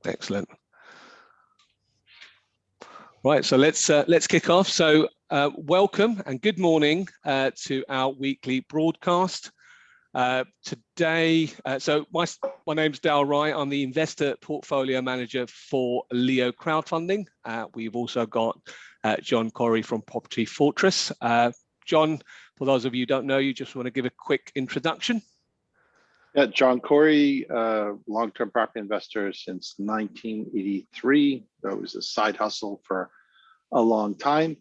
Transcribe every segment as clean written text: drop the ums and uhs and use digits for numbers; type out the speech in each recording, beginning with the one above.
Excellent. Right, so let's kick off. So welcome and good morning to our weekly broadcast. Today, so my name's Dal Wright. I'm the investor portfolio manager for Leo Crowdfunding. We've also got John Corey from Property Fortress. John, for those of you who don't know, you just want to give a quick introduction. Yeah, John Corey, long-term property investor since 1983. That was a side hustle for a long time.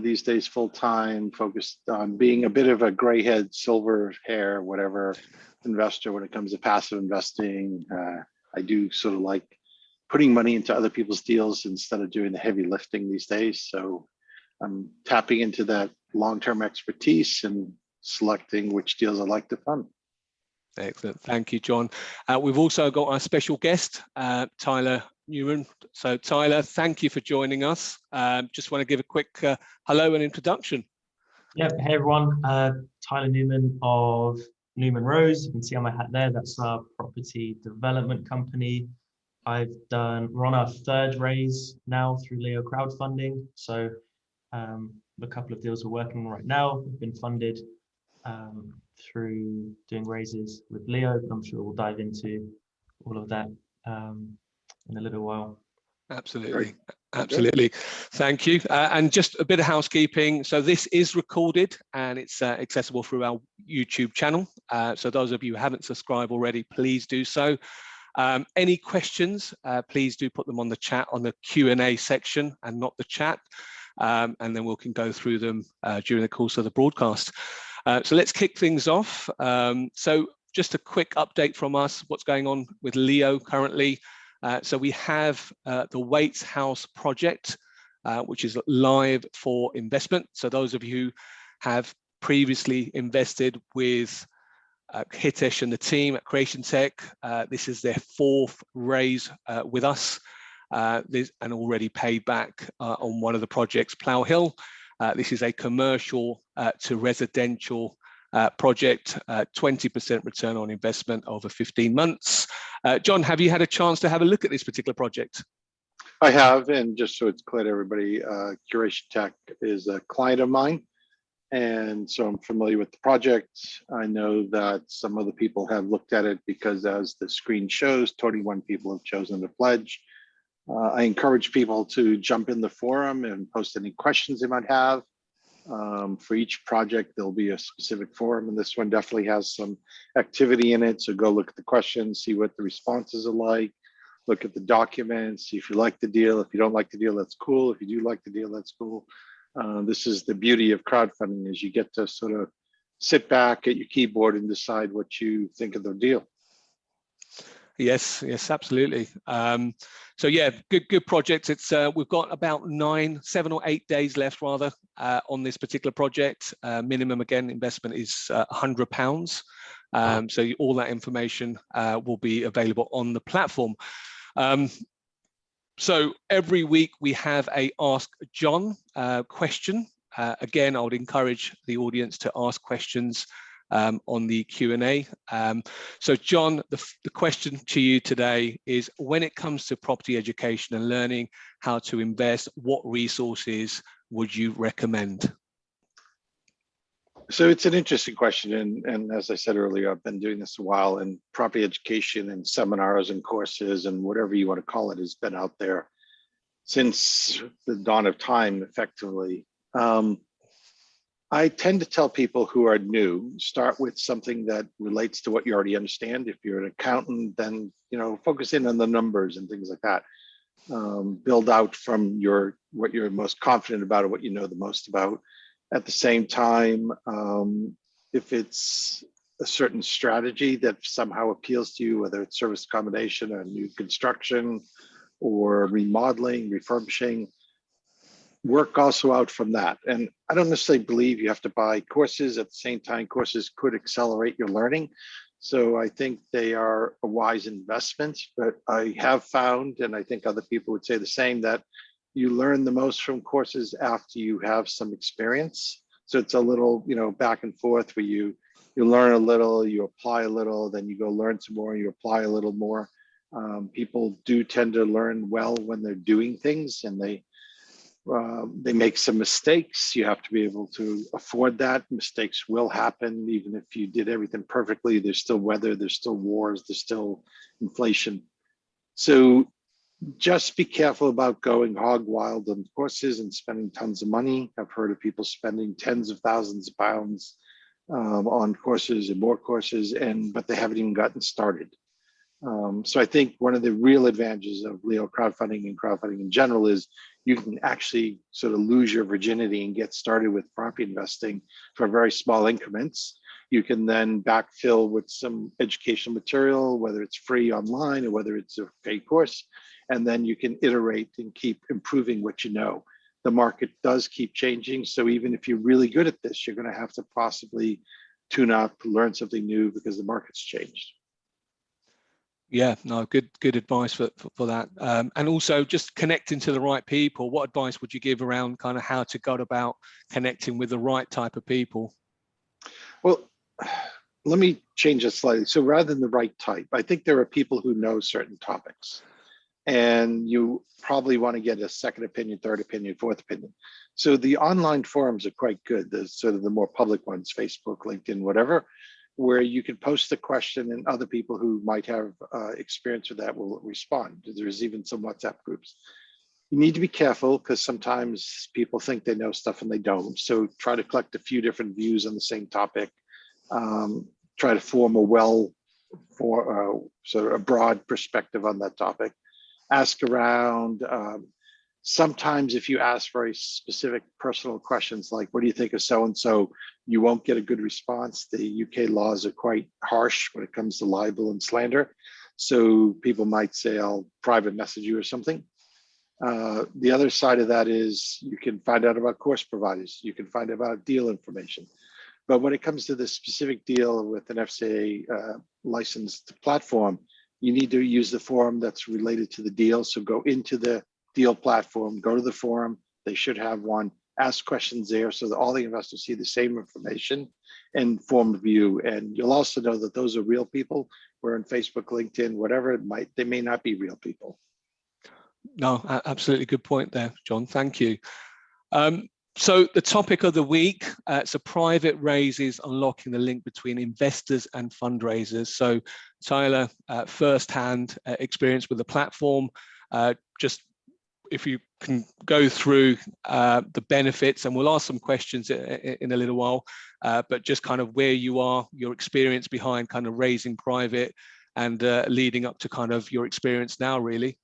These days, full-time, focused on being a bit of a gray head, silver hair, whatever investor when it comes to passive investing. I do sort of like putting money into other people's deals instead of doing the heavy lifting these days. So I'm tapping into that long-term expertise and selecting which deals I like to fund. Excellent. Thank you, John. We've also got our special guest, Tyler Newman. So Tyler, thank you for joining us. Just want to give a quick hello and introduction. Yeah, hey everyone. Tyler Newman of Newman Rose. You can see on my hat there, that's our property development company. We're on our third raise now through Leo Crowdfunding. So a couple of deals we're working on right now have been funded through doing raises with Leo, but I'm sure we'll dive into all of that in a little while. Absolutely. Absolutely. Thank you. And just a bit of housekeeping. So this is recorded and it's accessible through our YouTube channel. So those of you who haven't subscribed already, please do so. Any questions, please do put them on the chat, on the Q&A section and not the chat. And then we can go through them during the course of the broadcast. So let's kick things off. So just a quick update from us, what's going on with Leo currently. So we have the Waits House project, which is live for investment. So those of you who have previously invested with Hitesh and the team at Creation Tech, this is their fourth raise with us and already paid back on one of the projects, Plough Hill. This is a commercial to residential project, 20% return on investment over 15 months. John, have you had a chance to have a look at this particular project? I have, and just so it's clear to everybody, Curation Tech is a client of mine. And so I'm familiar with the project. I know that some other people have looked at it because as the screen shows, 21 people have chosen to pledge. I encourage people to jump in the forum and post any questions they might have. For each project, there'll be a specific forum, and this one definitely has some activity in it. So go look at the questions, see what the responses are like, look at the documents, see if you like the deal. If you don't like the deal, that's cool. If you do like the deal, that's cool. This is the beauty of crowdfunding, is you get to sort of sit back at your keyboard and decide what you think of the deal. Yes, absolutely. So yeah, good project. It's we've got about 7 or 8 days left rather on this particular project. Minimum again investment is £100. So all that information will be available on the platform. So every week we have a Ask John question. Again, I would encourage the audience to ask questions on the Q&A. So John, the question to you today is, when it comes to property education and learning how to invest, what resources would you recommend? So it's an interesting question. And as I said earlier, I've been doing this a while, and property education and seminars and courses and whatever you want to call it has been out there since the dawn of time, effectively. I tend to tell people who are new, start with something that relates to what you already understand. If you're an accountant, then focus in on the numbers and things like that. Build out from what you're most confident about or what you know the most about. At the same time, if it's a certain strategy that somehow appeals to you, whether it's service accommodation or new construction or remodeling, refurbishing, work also out from that. And I don't necessarily believe you have to buy courses. At the same time, courses could accelerate your learning. So I think they are a wise investment, but I have found, and I think other people would say the same, that you learn the most from courses after you have some experience. So it's a little, back and forth where you learn a little, you apply a little, then you go learn some more, you apply a little more. People do tend to learn well when they're doing things, and they make some mistakes. You have to be able to afford that. Mistakes will happen. Even if you did everything perfectly, there's still weather, there's still wars, there's still inflation. So just be careful about going hog wild on courses and spending tons of money. I've heard of people spending tens of thousands of pounds on courses and more courses, but they haven't even gotten started. So I think one of the real advantages of Leo crowdfunding and crowdfunding in general is you can actually sort of lose your virginity and get started with property investing for very small increments. You can then backfill with some educational material, whether it's free online or whether it's a paid course, and then you can iterate and keep improving what you know. The market does keep changing, so even if you're really good at this, you're going to have to possibly tune up, learn something new because the market's changed. Yeah, no, good advice for that. And also just connecting to the right people. What advice would you give around kind of how to go about connecting with the right type of people? Well, let me change it slightly. So rather than the right type, I think there are people who know certain topics, and you probably want to get a second opinion, third opinion, fourth opinion. So the online forums are quite good. The sort of the more public ones, Facebook, LinkedIn, whatever, where you can post the question and other people who might have experience with that will respond. There's even some WhatsApp groups. You need to be careful because sometimes people think they know stuff and they don't. So try to collect a few different views on the same topic. Try to form sort of a broad perspective on that topic. Ask around. Sometimes if you ask very specific personal questions like, what do you think of so-and-so, you won't get a good response. The UK laws are quite harsh when it comes to libel and slander. So people might say, I'll private message you or something. The other side of that is you can find out about course providers. You can find out about deal information. But when it comes to the specific deal with an FCA licensed platform, you need to use the forum that's related to the deal. So go into the deal platform, go to the forum, they should have one, ask questions there so that all the investors see the same information and form a view. And you'll also know that those are real people, where on Facebook, LinkedIn, whatever they may not be real people. No, absolutely good point there, John. Thank you. So the topic of the week, so private raises, unlocking the link between investors and fundraisers. So Tyler, first-hand experience with the platform, just if you can go through the benefits, and we'll ask some questions in a little while, but just kind of where you are, your experience behind kind of raising private and leading up to kind of your experience now, really.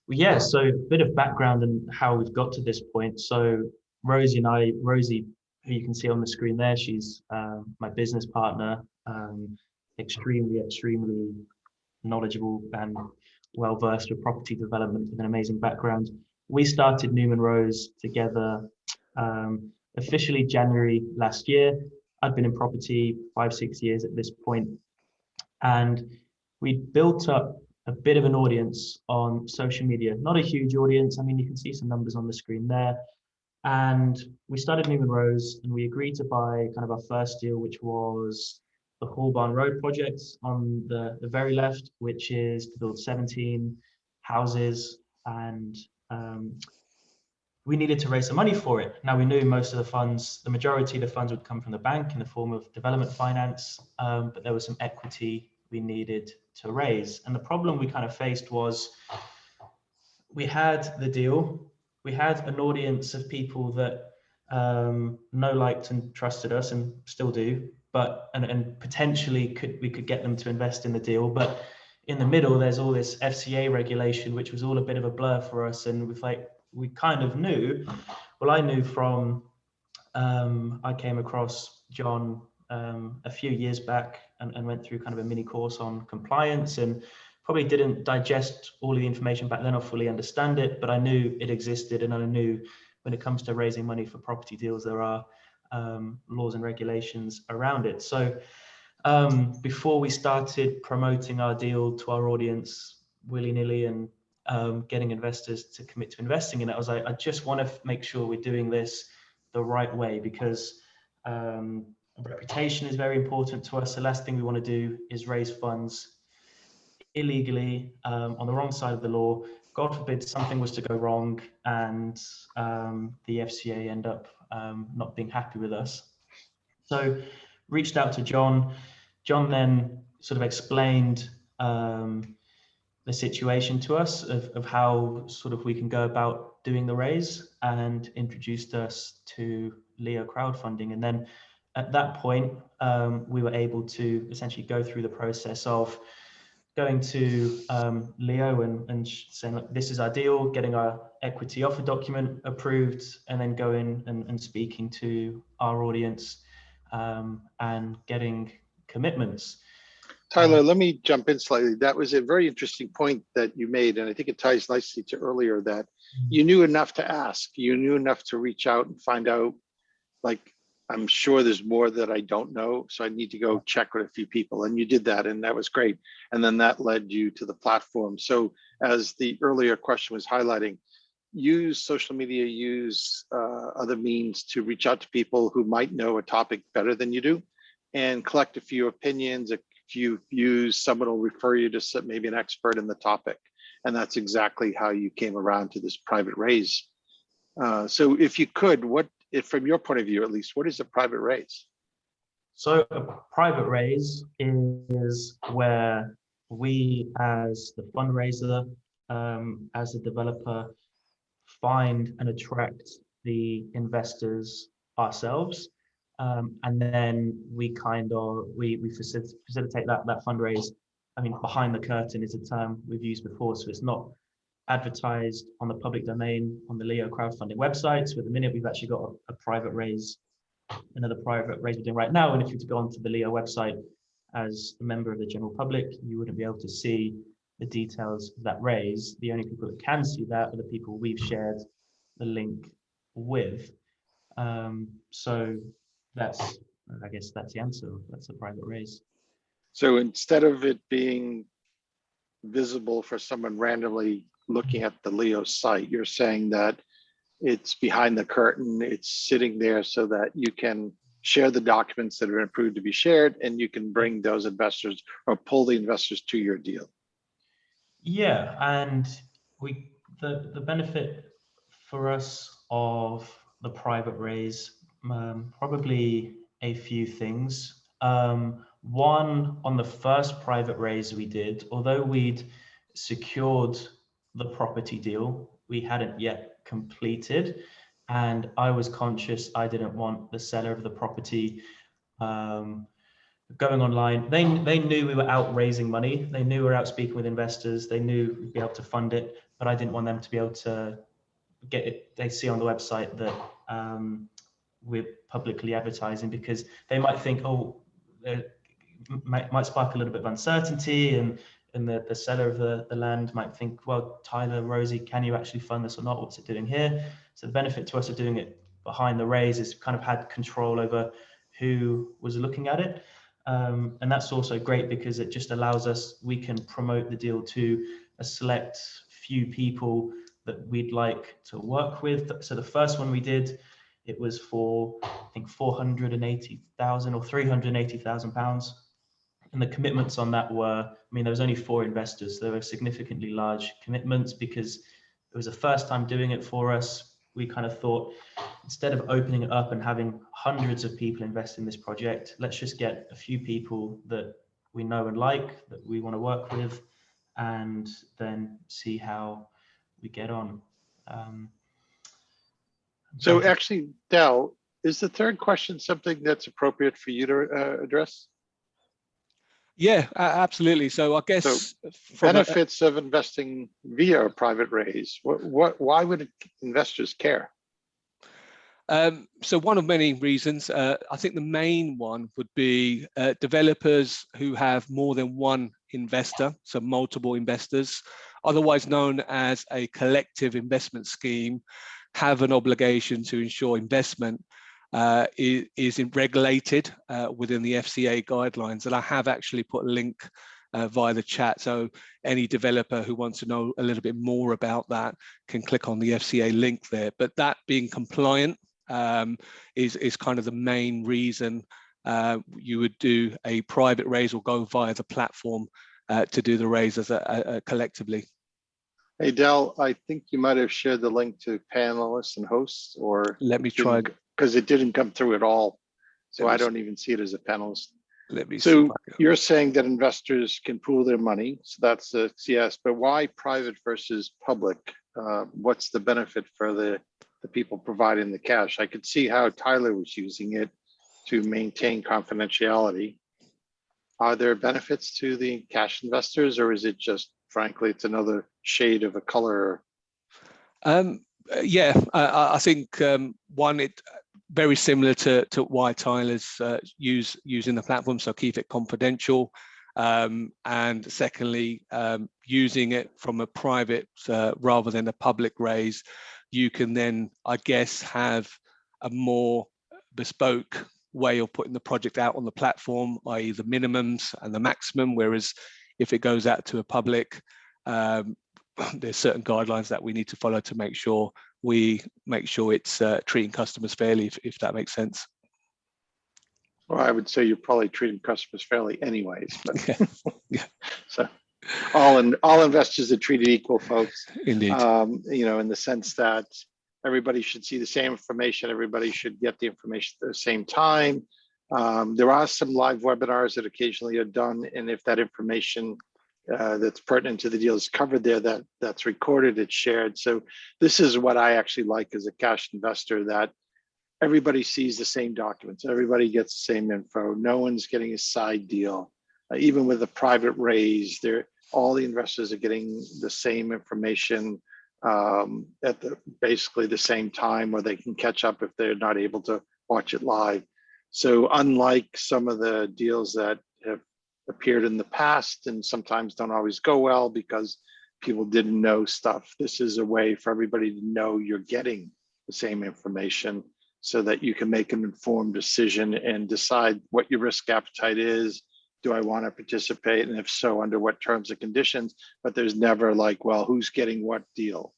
Yeah, so a bit of background and how we've got to this point. So Rosie, who you can see on the screen there, she's my business partner, extremely knowledgeable and well-versed with property development with an amazing background. We started Newman Rose together officially January last year. I'd been in property 5-6 years at this point, and we built up a bit of an audience on social media. Not a huge audience. I mean, you can see some numbers on the screen there. And we started Newman Rose, and we agreed to buy kind of our first deal, which was the Hall Barn Road project on the very left, which is to build 17 houses. And we needed to raise some money for it. Now, we knew most of the funds, the majority of the funds would come from the bank in the form of development finance, but there was some equity we needed to raise. And the problem we kind of faced was we had the deal, we had an audience of people that know, liked and trusted us and still do, but and potentially we could get them to invest in the deal. But in the middle, there's all this FCA regulation, which was all a bit of a blur for us. And we kind of knew, well, I knew from, I came across John a few years back and went through kind of a mini course on compliance, and probably didn't digest all of the information back then or fully understand it, but I knew it existed, and I knew when it comes to raising money for property deals, there are laws and regulations around it. So before we started promoting our deal to our audience willy-nilly and getting investors to commit to investing in it, I was like, I just want to make sure we're doing this the right way, because reputation is very important to us. The last thing we want to do is raise funds illegally on the wrong side of the law. God forbid something was to go wrong and the FCA end up not being happy with us. So reached out to John. John then sort of explained the situation to us of how sort of we can go about doing the raise, and introduced us to Leo crowdfunding. And then at that point, we were able to essentially go through the process of going to Leo and saying, look, this is our deal, getting our equity offer document approved, and then going and speaking to our audience and getting commitments. Tyler, let me jump in slightly. That was a very interesting point that you made, and I think it ties nicely to earlier that you knew enough to ask. You knew enough to reach out and find out, like, I'm sure there's more that I don't know, so I need to go check with a few people. And you did that, and that was great. And then that led you to the platform. So as the earlier question was highlighting, use social media, use other means to reach out to people who might know a topic better than you do, and collect a few opinions, a few views. Someone will refer you to maybe an expert in the topic. And that's exactly how you came around to this private raise. So if you could, if from your point of view, at least, what is a private raise? So a private raise is where we, as the fundraiser, as a developer, find and attract the investors ourselves. And then we facilitate that fundraise. I mean, behind the curtain is a term we've used before, so it's not advertised on the public domain on the Leo crowdfunding website. So at the minute, we've actually got a private raise, another private raise we're doing right now. And if you were to go onto the Leo website as a member of the general public, you wouldn't be able to see the details of that raise. The only people that can see that are the people we've shared the link with. So that's, I guess that's the answer. That's a private raise. So instead of it being visible for someone randomly looking at the Leo site, you're saying that it's behind the curtain, it's sitting there so that you can share the documents that are approved to be shared, and you can bring those investors or pull the investors to your deal. Yeah, and the benefit for us of the private raise, probably a few things. One, on the first private raise we did, although we'd secured the property deal, we hadn't yet completed, and I was conscious I didn't want the seller of the property going online. They knew we were out raising money. They knew we were out speaking with investors. They knew we'd be able to fund it, but I didn't want them to be able to get it. They see on the website that we're publicly advertising, because they might think, oh, it might spark a little bit of uncertainty, and the seller of the land might think, well, Tyler, Rosie, can you actually fund this or not? What's it doing here? So the benefit to us of doing it behind the raise is kind of had control over who was looking at it. And that's also great because it just allows us, we can promote the deal to a select few people that we'd like to work with. So the first one we did, it was for, I think, 480,000 or 380,000 pounds. And the commitments on that were, I mean, there was only 4 investors. So they were significantly large commitments because it was the first time doing it for us. We kind of thought, instead of opening it up and having hundreds of people invest in this project, let's just get a few people that we know and like, that we want to work with, and then see how we get on. So actually, Del, is the third question something that's appropriate for you to address? Yeah, absolutely. So I guess benefits of investing via a private raise. Why would investors care? So one of many reasons. I think the main one would be developers who have more than one investor, so multiple investors, otherwise known as a collective investment scheme, have an obligation to ensure investment is regulated within the FCA guidelines. And I have actually put a link via the chat. So any developer who wants to know a little bit more about that can click on the FCA link there. But that being compliant is kind of the main reason you would do a private raise or go via the platform to do the raise as collectively. Hey, Del, I think you might have shared the link to panelists and hosts, or Let me try. Because it didn't come through at all. So I don't even see it as a panelist. Let me see. So you're saying that investors can pool their money. So that's a yes, but why private versus public? What's the benefit for the people providing the cash? I could see how Tyler was using it to maintain confidentiality. Are there benefits to the cash investors, or is it just, frankly, it's another shade of a color? Yeah, I think one, it very similar to why Tyler's using the platform, so keep it confidential. And secondly, using it from a private rather than a public raise, you can then, I guess, have a more bespoke way of putting the project out on the platform, i.e. the minimums and the maximum, whereas if it goes out to a public, there's certain guidelines that we need to follow to make sure it's treating customers fairly, if that makes sense. Well, I would say you're probably treating customers fairly anyways, but Yeah. So all investors are treated equal, folks. Indeed. In the sense that everybody should see the same information, everybody should get the information at the same time. There are some live webinars that occasionally are done, and if that information that's pertinent to the deal is covered there, that's recorded, it's shared. So this is what I actually like as a cash investor, that everybody sees the same documents, everybody gets the same info, no one's getting a side deal. Even with a private raise, all the investors are getting the same information at basically the same time, or they can catch up if they're not able to watch it live. So unlike some of the deals that have appeared in the past and sometimes don't always go well because people didn't know stuff, this is a way for everybody to know you're getting the same information so that you can make an informed decision and decide what your risk appetite is. Do I want to participate? And if so, under what terms and conditions? But there's never like, well, who's getting what deal?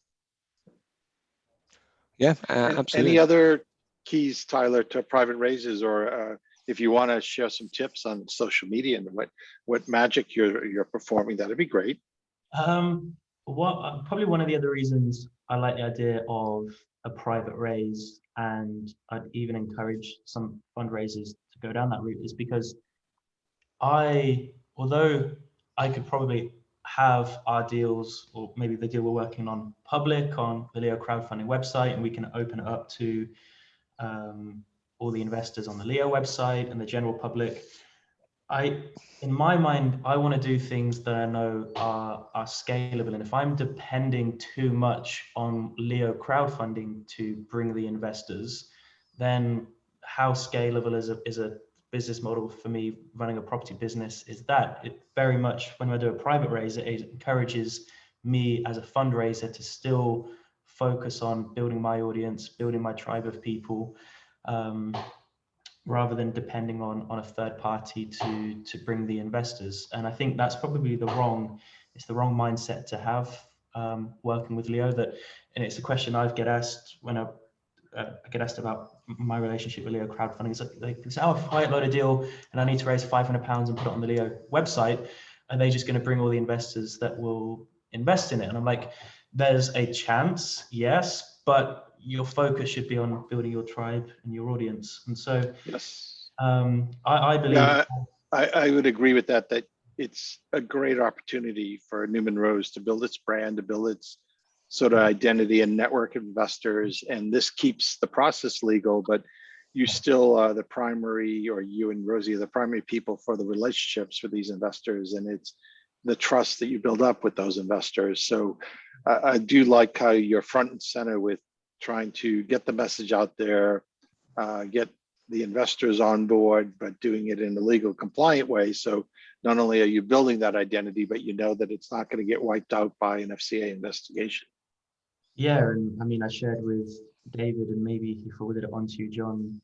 Yeah, absolutely. Any other keys, Tyler, to private raises, or if you want to share some tips on social media and what magic you're performing, that'd be great. Probably one of the other reasons I like the idea of a private raise, and I'd even encourage some fundraisers to go down that route, is because although I could probably have our deals, or maybe the deal we're working on, public on the Leo crowdfunding website, and we can open it up to all the investors on the Leo website and the general public. In my mind, I want to do things that I know are scalable. And if I'm depending too much on Leo crowdfunding to bring the investors, then how scalable is a business model for me running a property business is that it very much, when I do a private raise, it encourages me as a fundraiser to still focus on building my audience, building my tribe of people, rather than depending on a third party to bring the investors. And I think that's probably the wrong mindset to have working with Leo. And it's a question I get asked when I get asked about my relationship with Leo crowdfunding. It's like they say, oh, if I upload a deal and I need to raise £500 and put it on the Leo website, are they just going to bring all the investors that will invest in it? And I'm like, there's a chance, yes, but your focus should be on building your tribe and your audience. And so, yes, I believe. Yeah, I would agree with that it's a great opportunity for Newman Rose to build its brand, to build its sort of identity and network of investors. And this keeps the process legal, but you still are the primary, or you and Rosie are the primary people for the relationships with these investors. And it's the trust that you build up with those investors. So I do like how you're front and center with trying to get the message out there, get the investors on board, but doing it in a legal compliant way. So not only are you building that identity, but you know that it's not going to get wiped out by an FCA investigation. Yeah, and I mean, I shared with David, and maybe he forwarded it on to you, John,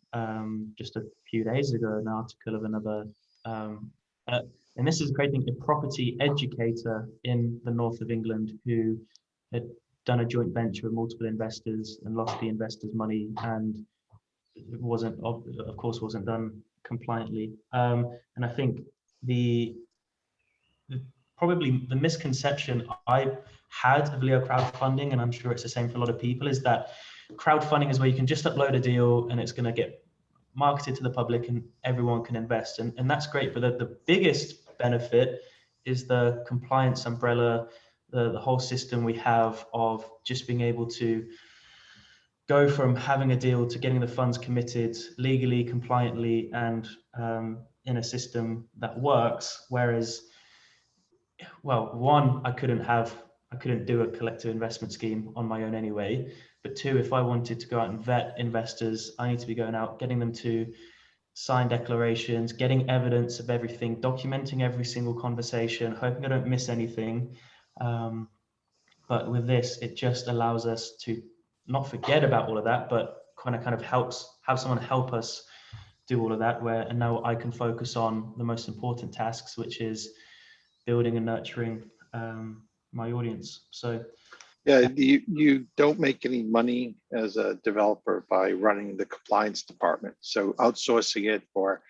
just a few days ago, an article of another, and this is a great thing, a property educator in the north of England who had done a joint venture with multiple investors and lost the investors' money, and it wasn't, of course, wasn't done compliantly. And I think probably the misconception I had of Leo crowdfunding, and I'm sure it's the same for a lot of people, is that crowdfunding is where you can just upload a deal and it's going to get marketed to the public and everyone can invest. And that's great. But the biggest benefit is the compliance umbrella, the whole system we have of just being able to go from having a deal to getting the funds committed legally, compliantly, and in a system that works. Whereas, well, one, I couldn't do a collective investment scheme on my own anyway. But two, if I wanted to go out and vet investors, I need to be going out, getting them to sign declarations, getting evidence of everything, documenting every single conversation, hoping I don't miss anything. But with this, it just allows us to not forget about all of that, but kind of have someone help us do all of that, and now I can focus on the most important tasks, which is building and nurturing my audience. So yeah, you don't make any money as a developer by running the compliance department. So outsourcing it for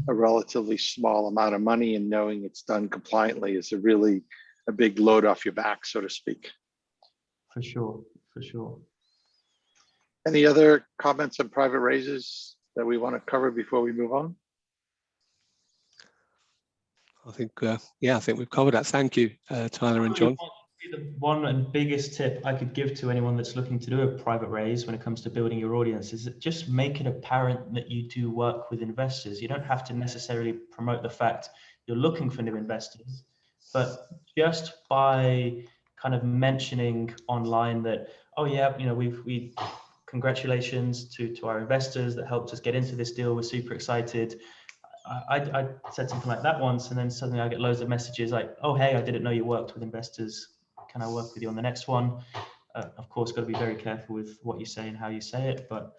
a relatively small amount of money and knowing it's done compliantly is a big load off your back, so to speak. For sure. Any other comments on private raises that we want to cover before we move on? I think, I think we've covered that. Thank you, Tyler and John. The one and biggest tip I could give to anyone that's looking to do a private raise when it comes to building your audience is that just make it apparent that you do work with investors. You don't have to necessarily promote the fact you're looking for new investors, but just by kind of mentioning online that, oh yeah, we congratulations to our investors that helped us get into this deal. We're super excited. I said something like that once, and then suddenly I get loads of messages like, oh, hey, I didn't know you worked with investors. Can I work with you on the next one? Of course, got to be very careful with what you say and how you say it, but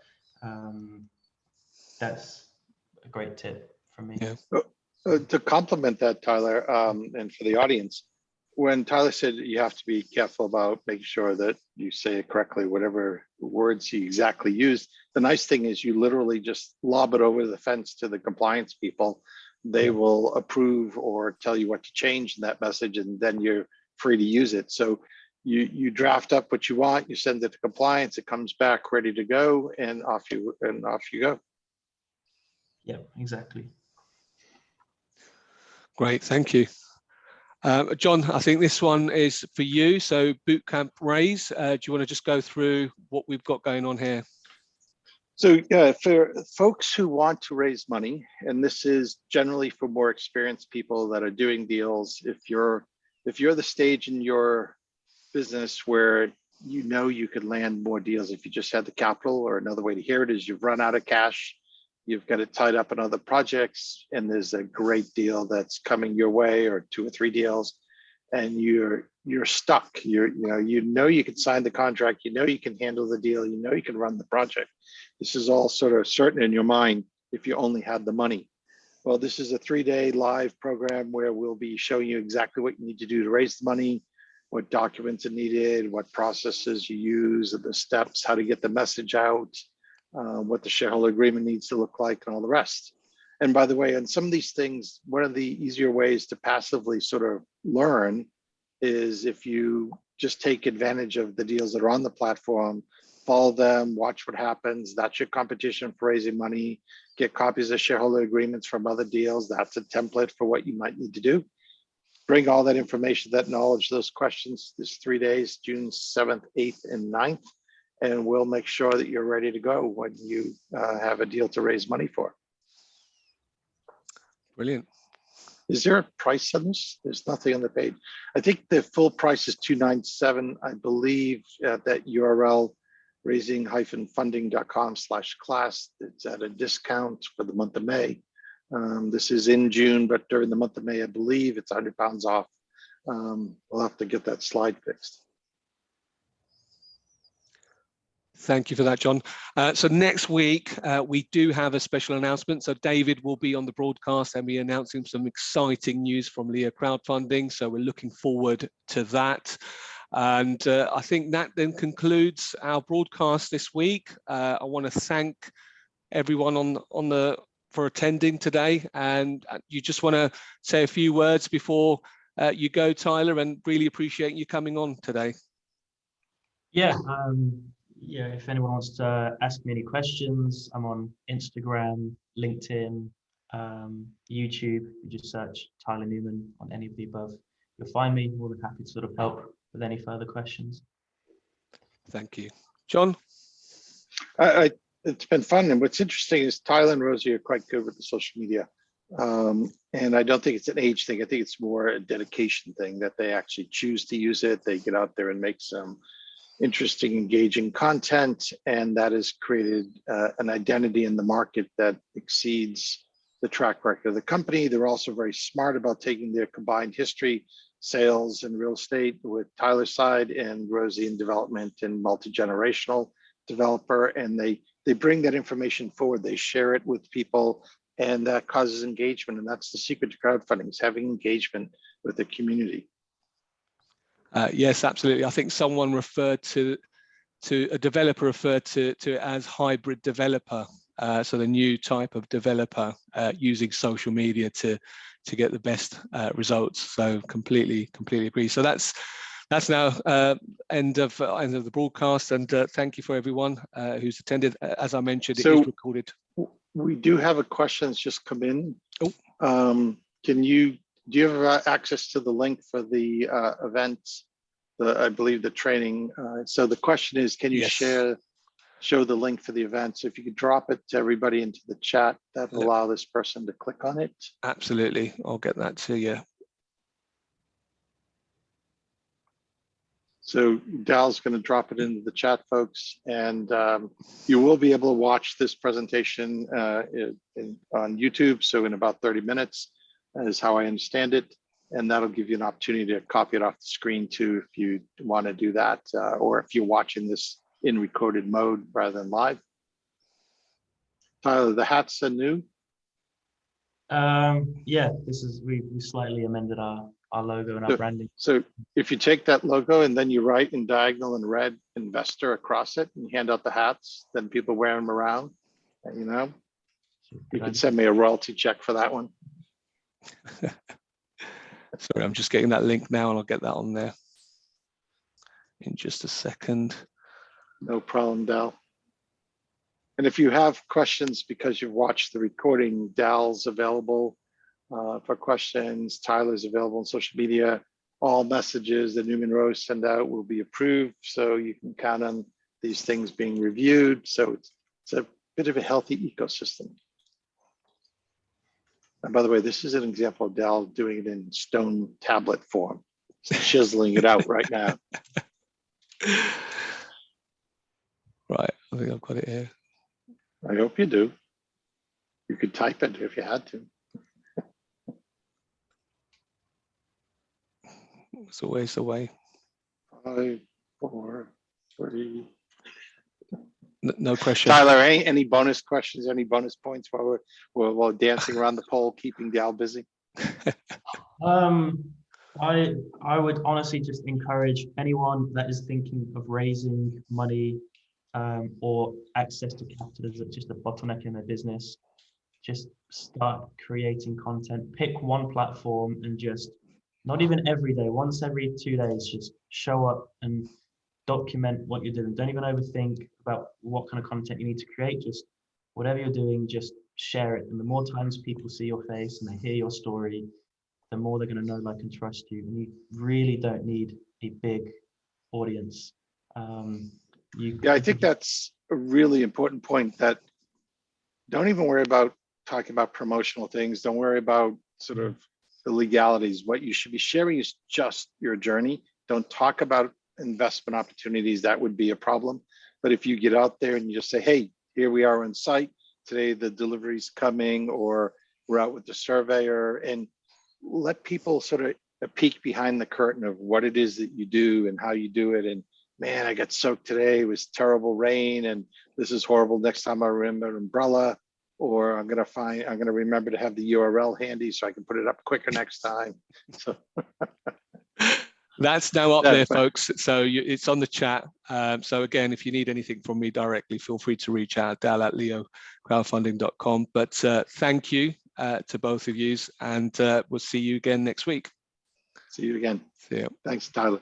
that's a great tip from me. Yeah. To complement that, Tyler, and for the audience, when Tyler said you have to be careful about making sure that you say it correctly, whatever words he exactly used, the nice thing is you literally just lob it over the fence to the compliance people. They will approve or tell you what to change in that message, and then you're free to use it. So you draft up what you want, you send it to compliance, it comes back ready to go, and off you go. Yeah, exactly. Great, thank you. John, I think this one is for you. So Bootcamp Raise, do you want to just go through what we've got going on here? So yeah, for folks who want to raise money, and this is generally for more experienced people that are doing deals, if you're the stage in your business where you could land more deals if you just had the capital, or another way to hear it is you've run out of cash, you've got it tied up in other projects, and there's a great deal that's coming your way, or 2 or 3 deals, and you're stuck. You can sign the contract, you can handle the deal, you can run the project. This is all sort of certain in your mind if you only had the money. Well, this is a 3-day live program where we'll be showing you exactly what you need to do to raise the money, what documents are needed, what processes you use, the steps, how to get the message out, what the shareholder agreement needs to look like, and all the rest. And by the way, on some of these things, one of the easier ways to passively sort of learn is if you just take advantage of the deals that are on the platform, follow them, watch what happens. That's your competition for raising money. Get copies of shareholder agreements from other deals. That's a template for what you might need to do. Bring all that information, that knowledge, those questions, this 3 days, June 7th, 8th, and 9th, and we'll make sure that you're ready to go when you have a deal to raise money for. Brilliant. Is there a price on this? There's nothing on the page. I think the full price is $297. I believe at that URL, raising-funding.com/class, it's at a discount for the month of May. This is in June, but during the month of May, I believe it's £100 off. We'll have to get that slide fixed. Thank you for that, John. So next week, we do have a special announcement. So David will be on the broadcast and be announcing some exciting news from Leo Crowdfunding. So we're looking forward to that. And I think that then concludes our broadcast this week. I want to thank everyone on the for attending today, and you just want to say a few words before you go, Tyler, and really appreciate you coming on today. Yeah, yeah, if anyone wants to ask me any questions, I'm on Instagram, LinkedIn, YouTube. You just search Tyler Newman on any of the above. You'll find me. More than happy to sort of help with any further questions. Thank you. John? It's been fun. And what's interesting is Tyler and Rosie are quite good with the social media. And I don't think it's an age thing. I think it's more a dedication thing, that they actually choose to use it. They get out there and make some interesting, engaging content, and that has created an identity in the market that exceeds the track record of the company. They're also very smart about taking their combined history, sales and real estate with Tyler's side, and Rosie in development and multi-generational developer, and they bring that information forward. They share it with people, and that causes engagement. And that's the secret to crowdfunding, is having engagement with the community. Yes, absolutely. I think someone referred to a developer referred to it as hybrid developer. So the new type of developer using social media to get the best results. So completely agree. So that's now end of the broadcast, and thank you for everyone who's attended. As I mentioned, it is recorded. We do have a question that's just come in. Oh. Do you have access to the link for the event? I believe the training. So the question is, can you show the link for the event? So if you could drop it to everybody into the chat, that will allow this person to click on it. Absolutely, I'll get that to you. So Dal's going to drop it into the chat, folks, and you will be able to watch this presentation on YouTube. So in about 30 minutes, is how I understand it. And that'll give you an opportunity to copy it off the screen too, if you want to do that, or if you're watching this in recorded mode rather than live. Tyler, the hats are new? Yeah, we slightly amended our logo and our branding. So if you take that logo and then you write in diagonal and red investor across it and hand out the hats, then people wear them around, you know. You can send me a royalty check for that one. Sorry, I'm just getting that link now, and I'll get that on there in just a second. No problem, Dal. And if you have questions because you've watched the recording, Dal's available for questions. Tyler's available on social media. All messages that Newman Rose send out will be approved, so you can count on these things being reviewed. So it's a bit of a healthy ecosystem. And by the way, this is an example of Dal doing it in stone tablet form. He's chiseling it out right now. Right, I think I've got it here. I hope you do. You could type it if you had to. It's always the way. 5, 4, 3. No question. Tyler, any bonus questions, any bonus points while we're dancing around the pole, keeping Dal busy? I would honestly just encourage anyone that is thinking of raising money or access to capital is just a bottleneck in their business. Just start creating content. Pick one platform and just, not even every day, once every 2 days, just show up and document what you're doing. Don't even overthink about what kind of content you need to create. Just whatever you're doing, just share it. And the more times people see your face and they hear your story, the more they're going to know, like, and trust you. And you really don't need a big audience. Yeah, I think that's a really important point, that don't even worry about talking about promotional things. Don't worry about sort of the legalities. What you should be sharing is just your journey. Don't talk about investment opportunities. That would be a problem. But if you get out there and you just say, hey, here we are on site today, the delivery's coming, or we're out with the surveyor, and let people sort of a peek behind the curtain of what it is that you do and how you do it. And man, I got soaked today. It was terrible rain, and this is horrible. Next time I remember an umbrella, or I'm gonna remember to have the URL handy so I can put it up quicker next time. So That's now up Yeah, there, but- folks. So it's on the chat. So again, if you need anything from me directly, feel free to reach out, dal@leocrowdfunding.com. But thank you to both of you, and we'll see you again next week. See you again. See you. Thanks, Tyler.